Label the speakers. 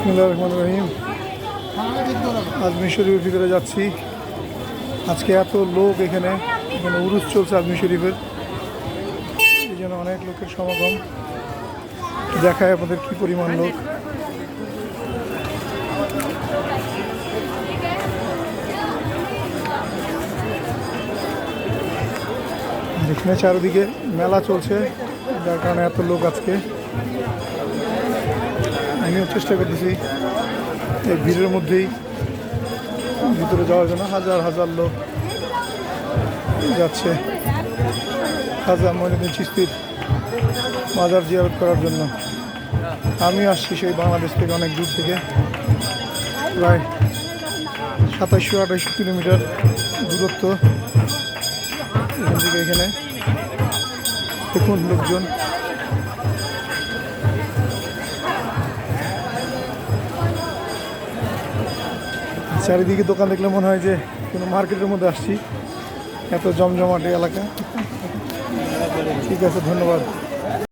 Speaker 1: বিসমিল্লাহির রহমানির রহিম। আজমির শরীফের ভিতরে যাচ্ছি। আজকে এত লোক এখানে উরুস চলছে আজমির শরীফের, এই জন্য অনেক লোকের সমাগম। দেখায় আপনাদের কি পরিমাণ লোক। এখানে চারিদিকে মেলা চলছে, যার কারণে এত লোক আজকে। আমিও চেষ্টা করতেছি এই ভিড়ের মধ্যেই ভিতরে যাওয়ার জন্য। হাজার হাজার লোক যাচ্ছে খাজা মঈনুদ্দিন চিশতির মাজার জিয়ারত করার জন্য। আমি আসছি সেই বাংলাদেশ থেকে, অনেক দূর থেকে, প্রায় 2700-2800 কিলোমিটার দূরত্ব এখান থেকে এখানে। দেখুন লোকজন, চারিদিকে দোকান দেখলে মনে হয় যে কোনো মার্কেটের মধ্যে আসছি, এত জমজমাট এলাকা। ঠিক আছে, ধন্যবাদ।